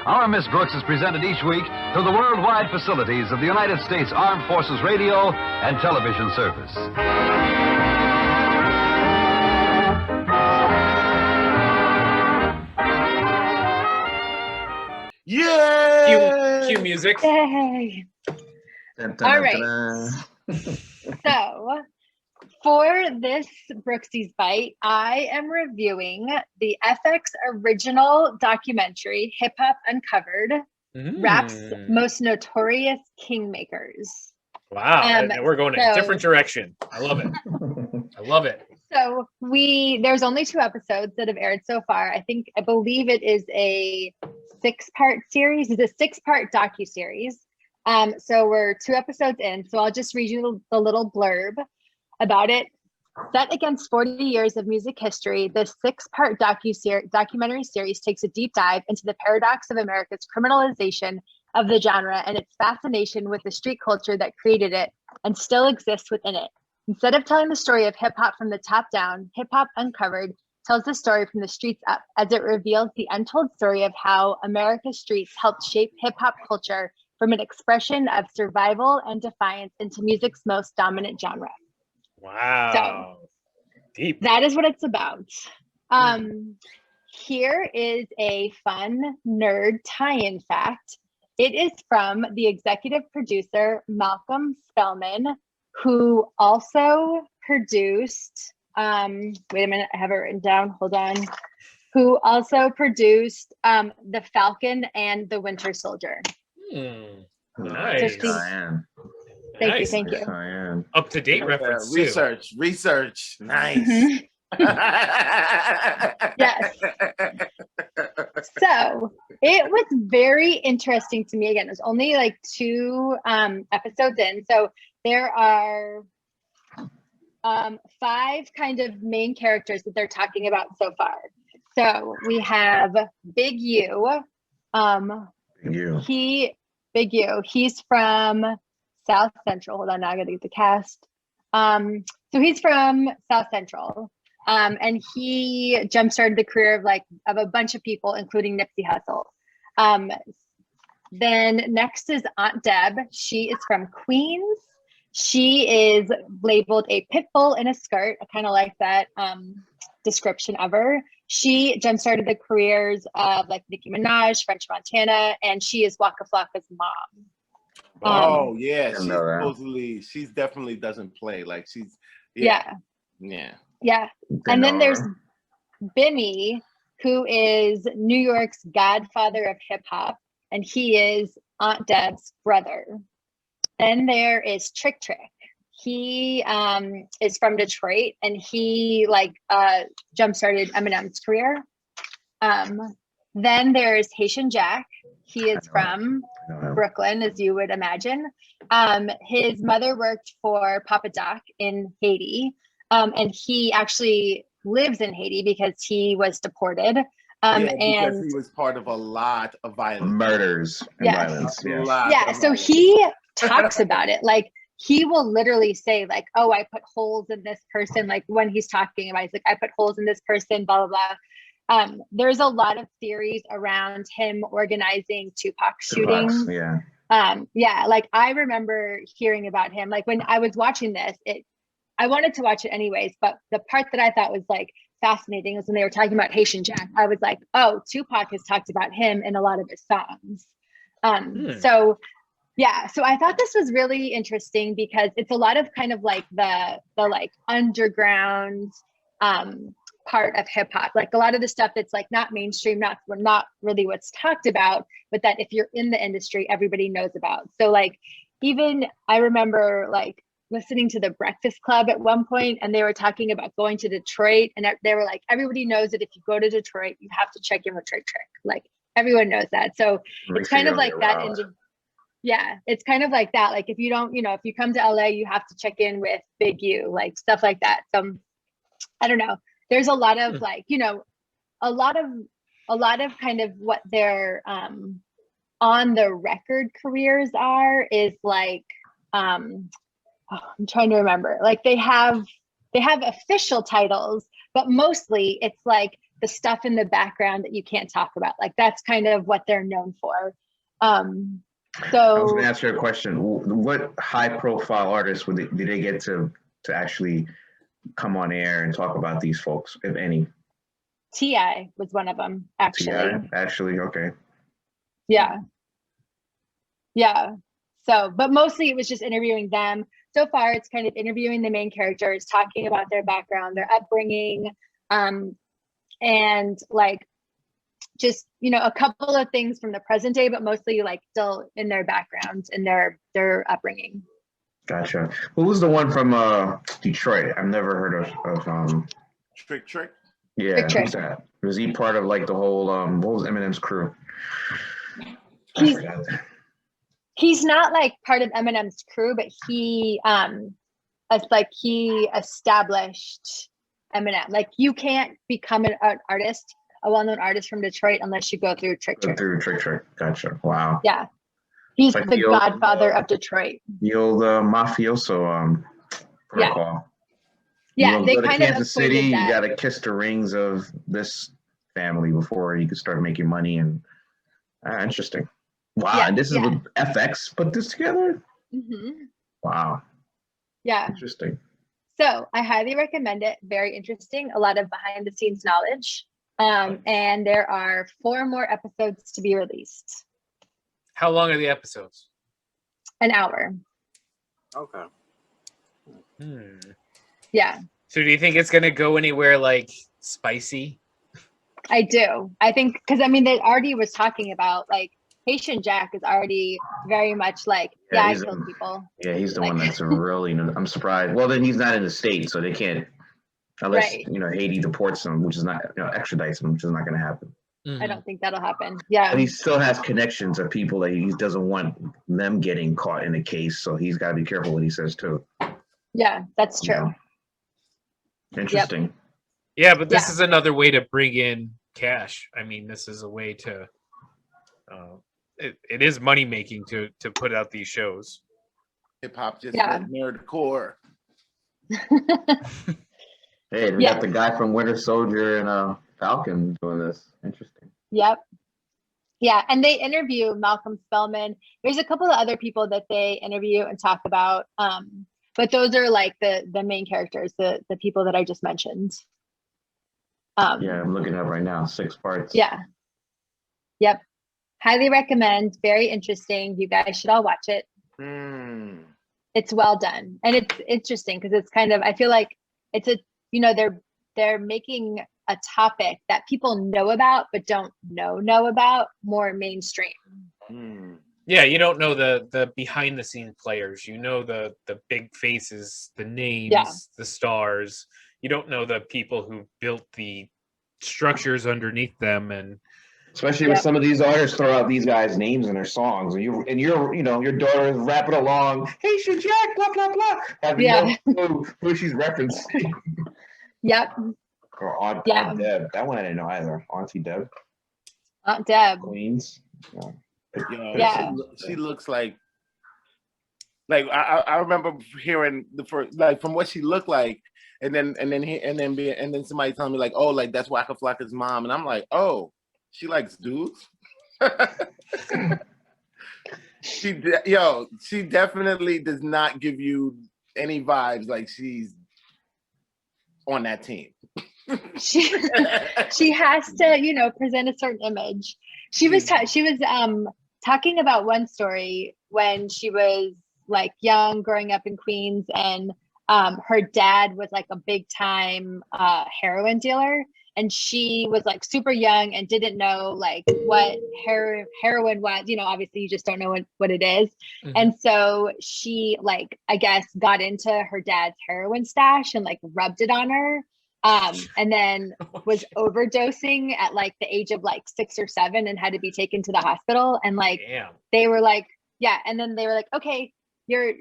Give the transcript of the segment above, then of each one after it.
our Miss Brooks is presented each week to the worldwide facilities of the United States Armed Forces Radio and Television Service. Yay! Cue music. Yay! All right. So, for this Brooksie's Bite, I am reviewing the FX original documentary, Hip Hop Uncovered, Rap's Most Notorious Kingmakers. Wow, and we're going in a different direction. I love it. I love it. So there's only 2 episodes that have aired so far. I believe it is a 6-part series. It's a 6-part docuseries. So we're 2 episodes in. So I'll just read you the little blurb about it. Set against 40 years of music history, this 6-part documentary series takes a deep dive into the paradox of America's criminalization of the genre and its fascination with the street culture that created it and still exists within it. Instead of telling the story of hip-hop from the top down, Hip Hop Uncovered tells the story from the streets up, as it reveals the untold story of how America's streets helped shape hip-hop culture from an expression of survival and defiance into music's most dominant genre. Wow. So, deep. That is what it's about. Here is a fun nerd tie-in fact. It is from the executive producer, Malcolm Spellman, who also produced, wait a minute, I have it written down, hold on. Who also produced The Falcon and The Winter Soldier. Nice. Thank you. Up to date reference. Research. Nice. Yes. So it was very interesting to me. Again, it was only like 2 episodes in. So there are 5 kind of main characters that they're talking about so far. So we have Big U. Big U. He's from South Central. Hold on, now I gotta get the cast. So he's from South Central. And he jump-started the career of a bunch of people, including Nipsey Hussle. Then next is Aunt Deb. She is from Queens. She is labeled a pit bull in a skirt. I kind of like that description of her. She jump-started the careers of Nicki Minaj, French Montana, and she is Waka Flocka's mom. She definitely doesn't play. Yeah. And then there's Bimmy, who is New York's godfather of hip hop, and he is Aunt Deb's brother. Then there is Trick Trick. He is from Detroit, and he jump-started Eminem's career. Then there's Haitian Jack. He is from Brooklyn, as you would imagine. His mother worked for Papa Doc in Haiti, and he actually lives in Haiti because he was deported. Because he was part of a lot of violence. Murders and violence. So he talks about it. He will literally say oh, I put holes in this person. When he's talking about it, he's I put holes in this person, blah, blah, blah. There's a lot of theories around him organizing Tupac shootings. I remember hearing about him. When I was watching this, I wanted to watch it anyways, but the part that I thought was fascinating was when they were talking about Haitian Jack. I was oh, Tupac has talked about him in a lot of his songs. So I thought this was really interesting because it's a lot of kind of the underground part of hip hop, a lot of the stuff that's not mainstream, not really what's talked about, but that if you're in the industry, everybody knows about. So even I remember listening to the Breakfast Club at one point, and they were talking about going to Detroit, and they were everybody knows that if you go to Detroit, you have to check in with Trick Trick. Everyone knows that. So it's kind of that. It's kind of like that. If you don't, if you come to LA, you have to check in with Big U, stuff like that. So I don't know. There's a lot of a lot of kind of what their on the record careers is I'm trying to remember. They have official titles, but mostly it's the stuff in the background that you can't talk about. Like that's kind of what they're known for. So I was going to ask you a question. What high-profile artists did they get to actually come on air and talk about these folks, if any? T.I. was one of them, actually. T.I., actually, okay. Yeah. So, but mostly it was just interviewing them. So far, it's kind of interviewing the main characters, talking about their background, their upbringing, and like just, you know, a couple of things from the present day, but mostly like still in their backgrounds and their upbringing. Gotcha. Who was the one from Detroit? I've never heard of Trick. Yeah, who's that? Was he part of like the whole what was Eminem's crew? He's not like part of Eminem's crew, but he he established Eminem. Like you can't become an artist, a well-known artist from Detroit unless you go through Trick. Gotcha. Wow. Yeah. He's like the godfather of Detroit. The old mafioso protocol. Yeah, they kind of Kansas City. You got to kiss the rings of this family before you can start making money. And interesting. Wow, yeah, and this is what FX put this together? Mm-hmm. Wow. Yeah. Interesting. So I highly recommend it. Very interesting. A lot of behind the scenes knowledge. And there are 4 more episodes to be released. How long are the episodes? An hour. Okay. Yeah. So do you think it's going to go anywhere like spicy? I do. I think, because I mean, they already was talking about like, Haitian Jack is already very much like, I kill people. Yeah, he's the one that's really, I'm surprised. Well, then he's not in the state, so they can't, unless, Haiti deports him, which is not, extradites him, which is not going to happen. Mm-hmm. I don't think that'll happen. Yeah. But he still has connections of people that he doesn't want them getting caught in a case, so he's got to be careful what he says, too. Yeah, that's true. Interesting. Yep. Yeah, but this is another way to bring in cash. I mean, this is a way to... It is money making to put out these shows. Hip hop just went nerdcore. Hey, we got the guy from Winter Soldier and Falcon doing this. Interesting. Yep. Yeah, and they interview Malcolm Spellman. There's a couple of other people that they interview and talk about, but those are like the main characters, the people that I just mentioned. Yeah, I'm looking at it right now. 6 parts. Yeah. Yep. Highly recommend. Very interesting. You guys should all watch it. It's well done. And it's interesting because it's kind of, I feel like it's they're making a topic that people know about, but don't know about more mainstream. Yeah, you don't know the behind the scenes players. You know the big faces, the names, the stars. You don't know the people who built the structures underneath them, and especially when some of these artists throw out these guys' names in their songs, and your daughter is rapping along, "Hey, Haitian Jack, blah blah blah," having no clue who she's referencing. Yep. Or Aunt Deb. That one I didn't know either. Auntie Deb. Aunt Deb. Queens. She looks like I remember hearing the first, like, from what she looked like, and then somebody telling me like, oh, like that's Waka Flocka's mom, and I'm like, oh, she likes dudes. She definitely does not give you any vibes like she's on that team. She has to, present a certain image. She was talking about one story when she was like young, growing up in Queens, and her dad was like a big time heroin dealer, and she was like super young and didn't know like what heroin was. Obviously you just don't know what it is. Mm-hmm. And so she, like, I guess got into her dad's heroin stash and like rubbed it on her. And then was overdosing at like the age of like 6 or 7 and had to be taken to the hospital. And like, they were like, and then they were like, okay, you're,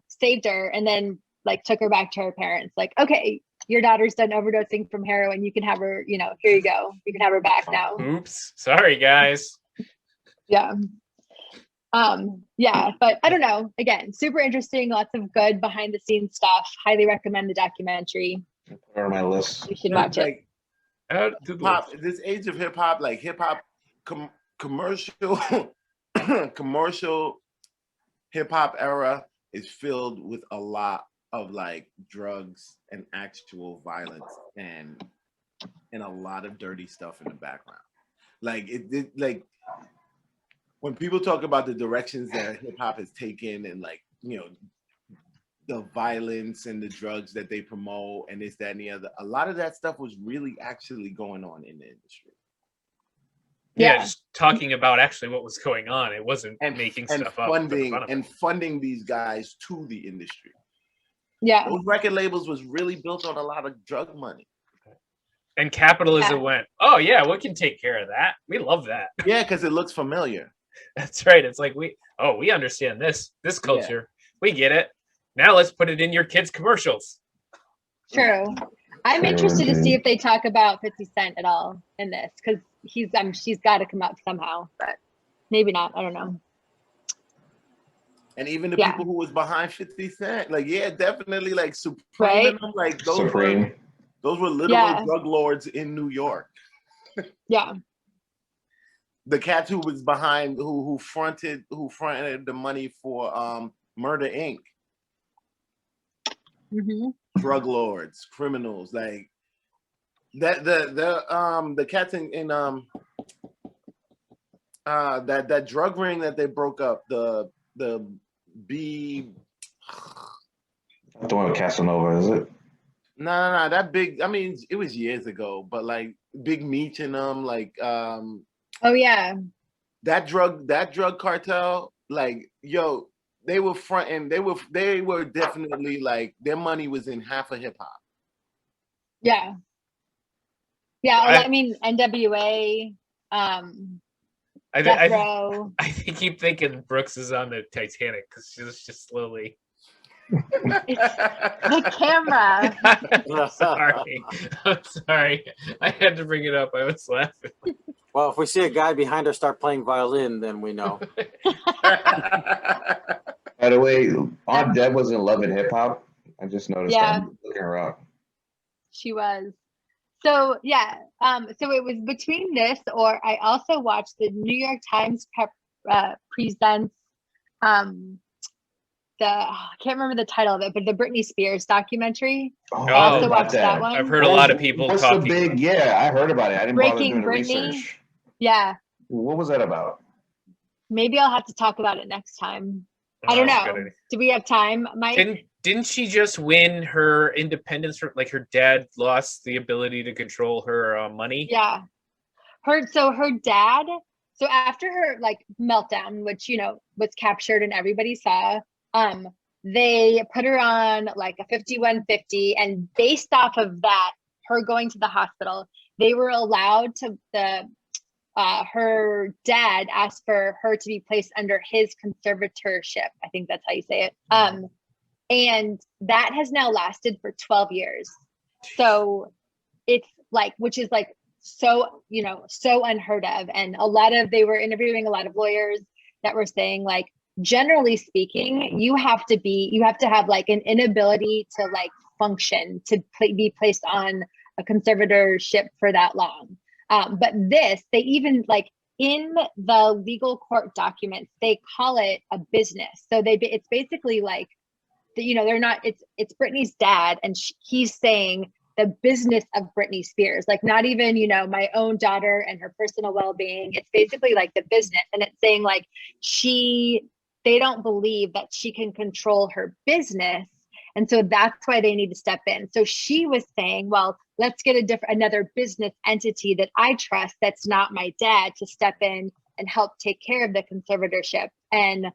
saved her. And then like took her back to her parents. Like, okay, your daughter's done overdosing from heroin. You can have her, here you go. You can have her back now. Oops. Sorry, guys. Yeah. But I don't know. Again, super interesting. Lots of good behind the scenes stuff. Highly recommend the documentary. Put it on my list. You should watch it. This age of hip hop, like hip hop commercial commercial hip hop era is filled with a lot of like drugs and actual violence and a lot of dirty stuff in the background. Like like when people talk about the directions that hip hop has taken and like, you know, the violence and the drugs that they promote and this, that, and the other, a lot of that stuff was really actually going on in the industry. Yeah, just talking about actually what was going on. It wasn't making stuff up. And funding these guys to the industry. Yeah. Those record labels was really built on a lot of drug money. And capitalism went, oh yeah, we can take care of that. We love that. Yeah, because it looks familiar. That's right. It's like we understand this culture. Yeah. We get it. Now let's put it in your kids' commercials. True. I'm interested to see if they talk about 50 Cent at all in this, because she's got to come up somehow, but maybe not. I don't know. And even the people who was behind 50 Cent, like, yeah, definitely like Supreme, like those were literal drug lords in New York. Yeah. The cats who was behind, who fronted the money for Murder Inc. Mm-hmm. Drug lords, criminals, like that. The cats in that drug ring that they broke up. The B. The one with Casanova, is it? No. That big. I mean, it was years ago, but like Big Meech and them, like Oh yeah. That drug cartel, like, yo, they were fronting. They were definitely like their money was in half of hip hop. Yeah. Yeah, I mean NWA. I keep thinking Brooks is on the Titanic because she's just slowly. The camera. I'm sorry. I had to bring it up. I was laughing. Well, if we see a guy behind her start playing violin, then we know. By the way, Aunt Deb was in Love and Hip Hop. I just noticed that looking her up. She was. So yeah, so it was between this, or I also watched the New York Times presents I can't remember the title of it, but the Britney Spears documentary. Oh, I also watched that one. I've heard a lot of people talking. I heard about it. I didn't Breaking bother doing Britney. research. Yeah. What was that about? Maybe I'll have to talk about it next time. I don't know. Do we have time, Mike? Didn't she just win her independence? Like her dad lost the ability to control her money. Yeah. Her dad. So after her like meltdown, which was captured and everybody saw, they put her on like a 5150, and based off of that, her going to the hospital, they were allowed to her dad asked for her to be placed under his conservatorship. I think that's how you say it. And that has now lasted for 12 years. So it's like, which is like so unheard of. And they were interviewing a lot of lawyers that were saying, like, generally speaking, you have to have like an inability to like function to be placed on a conservatorship for that long. But they even like in the legal court documents, they call it a business. So it's basically like, they're not, it's Britney's dad. And he's saying the business of Britney Spears, like not even, my own daughter and her personal well-being. It's basically like the business. And it's saying like, they don't believe that she can control her business. And so that's why they need to step in. So she was saying, well, let's get another business entity that I trust that's not my dad to step in and help take care of the conservatorship. And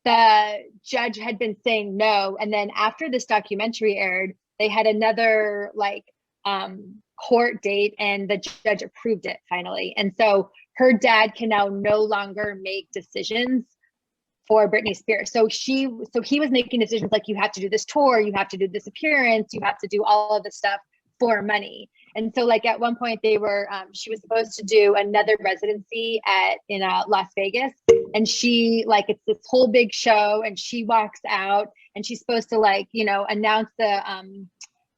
the judge had been saying no. And then after this documentary aired, they had another court date, and the judge approved it finally. And so her dad can now no longer make decisions for Britney Spears. So he was making decisions like, you have to do this tour, you have to do this appearance, you have to do all of this stuff for money. And so like at one point they were, she was supposed to do another residency in Las Vegas. And she like, it's this whole big show, and she walks out and she's supposed to like, announce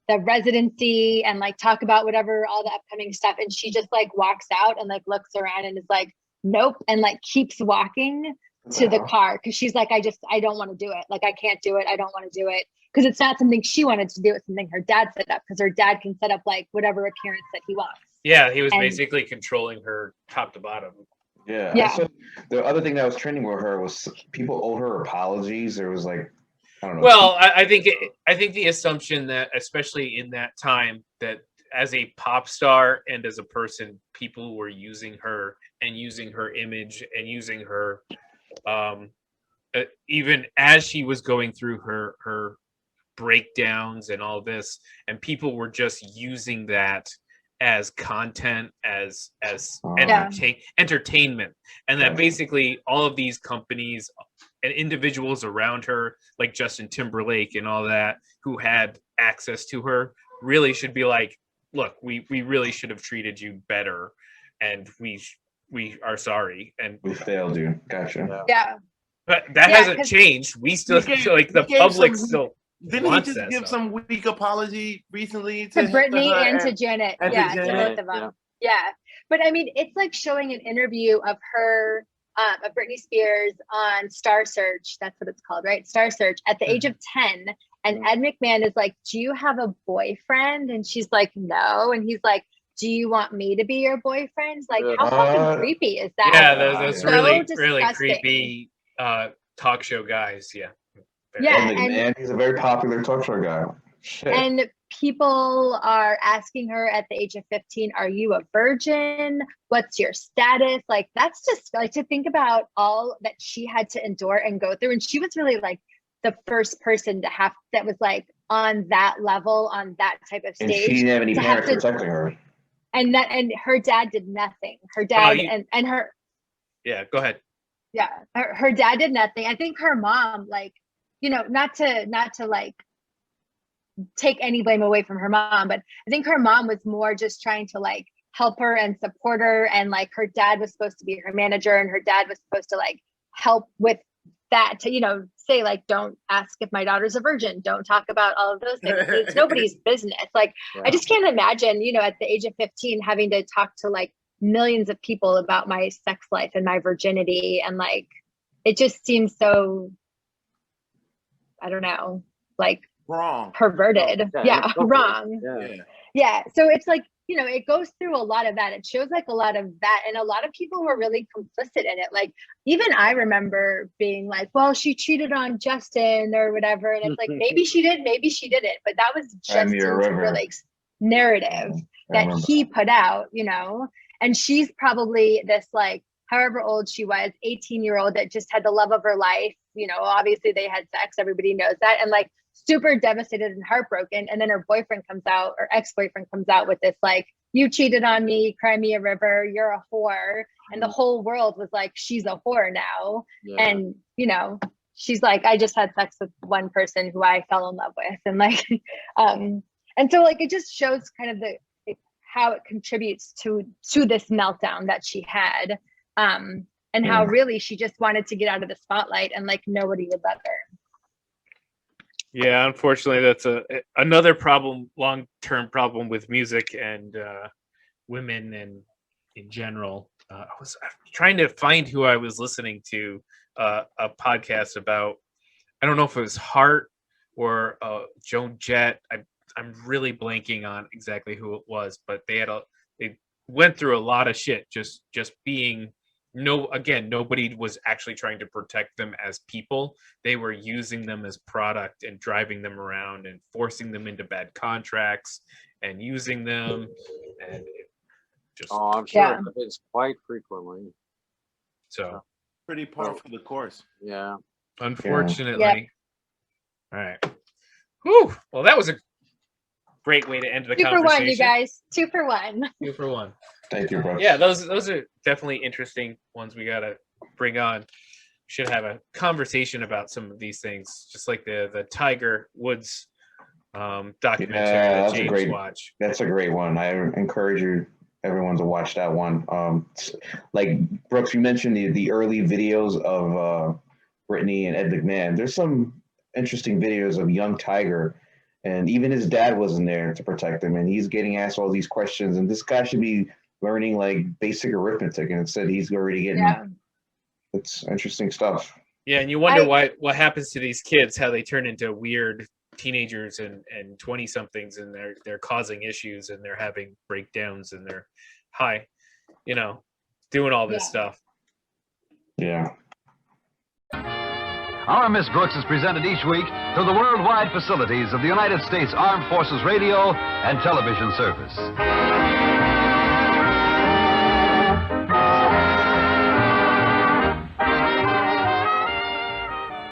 the residency and like talk about whatever, all the upcoming stuff. And she just like walks out and like looks around and is like, nope. And like keeps walking to the car. Cause she's like, I don't want to do it. Like, I can't do it. I don't want to do it. Cause it's not something she wanted to do. It's something her dad set up. Cause her dad can set up like whatever appearance that he wants. Yeah. He was basically controlling her top to bottom. Yeah. So the other thing that was trending with her was people owed her apologies. There was like, I don't know. Well, I think the assumption that, especially in that time, that as a pop star and as a person, people were using her and using her image and using her, even as she was going through her breakdowns and all this, and people were just using that as content, as entertainment, and that basically all of these companies and individuals around her, like Justin Timberlake and all that, who had access to her, really should be like, look, we really should have treated you better, and we are sorry, and we failed you. Gotcha. Yeah. But that hasn't changed. We still like the public still. Didn't he just give some weak apology recently to Britney and to Janet? To both of them. Yeah. But I mean, it's like showing an interview of her, of Britney Spears on Star Search. That's what it's called, right? Star Search at the age of 10. And Ed McMahon is like, do you have a boyfriend? And she's like, no. And he's like, do you want me to be your boyfriend? Like, how fucking creepy is that? Yeah, those so really disgusting. creepy talk show guys. Yeah. Yeah, and he's a very popular talk show guy. Shit. And people are asking her at the age of 15, are you a virgin? What's your status? Like, that's just like to think about all that she had to endure and go through. And she was really like the first person to have that was like on that level, on that type of stage. And she didn't have any parents protecting her. And her dad did nothing. Her dad and her. Yeah, go ahead. Yeah, her dad did nothing. I think her mom, like, you know, not to like take any blame away from her mom, but I think her mom was more just trying to like help her and support her. And like her dad was supposed to be her manager, and her dad was supposed to like help with that, to, you know, say like, don't ask if my daughter's a virgin, don't talk about all of those things. It's nobody's business. Like, I just can't imagine, you know, at the age of 15 having to talk to like millions of people about my sex life and my virginity, and like it just seems so, I don't know, like wrong, perverted. Wrong. Yeah. So it's like, you know, it goes through a lot of that. It shows like a lot of that. And a lot of people were really complicit in it. Like, even I remember being like, well, she cheated on Justin or whatever. And it's like, maybe she did, maybe she didn't. But that was Justin's Timberlake's narrative that he put out, you know. And she's probably this, like, however old she was, 18-year-old that just had the love of her life. You know, obviously they had sex. Everybody knows that. And like super devastated and heartbroken. And then her boyfriend comes out, or ex-boyfriend comes out with this, like, you cheated on me, cry me a river, you're a whore. And the whole world was like, she's a whore now. And, you know, she's like, I just had sex with one person who I fell in love with. And like, and so like, it just shows kind of how it contributes to this meltdown that she had. And how really she just wanted to get out of the spotlight, and like nobody would let her. Yeah, unfortunately, that's another problem, long-term problem with music and women and in general. I was trying to find who I was listening to a podcast about. I don't know if it was Hart or Joan Jett. I'm really blanking on exactly who it was, but they went through a lot of shit just being. Nobody was actually trying to protect them as people. They were using them as product and driving them around and forcing them into bad contracts and using them. And it just I'm sure it happens quite frequently. So pretty par for the course. Yeah. Unfortunately. All right. Whew. Well, that was a great way to end the conversation. 2 for 1, you guys. 2 for 1. 2 for 1. Thank you, bro. Yeah, those are definitely interesting ones we gotta bring on. We should have a conversation about some of these things, just like the Tiger Woods documentary that James watched. That's a great one. I encourage everyone to watch that one. Like Brooks, you mentioned the early videos of Britney and Ed McMahon. There's some interesting videos of young Tiger And even his dad wasn't there to protect him, and he's getting asked all these questions. And this guy should be learning like basic arithmetic, and instead he's already getting. It's interesting stuff. Yeah, and you wonder what happens to these kids, how they turn into weird teenagers and 20-somethings, and they're causing issues, and they're having breakdowns, and they're high, doing all this stuff. Yeah. Our Miss Brooks is presented each week through the worldwide facilities of the United States Armed Forces Radio and Television Service.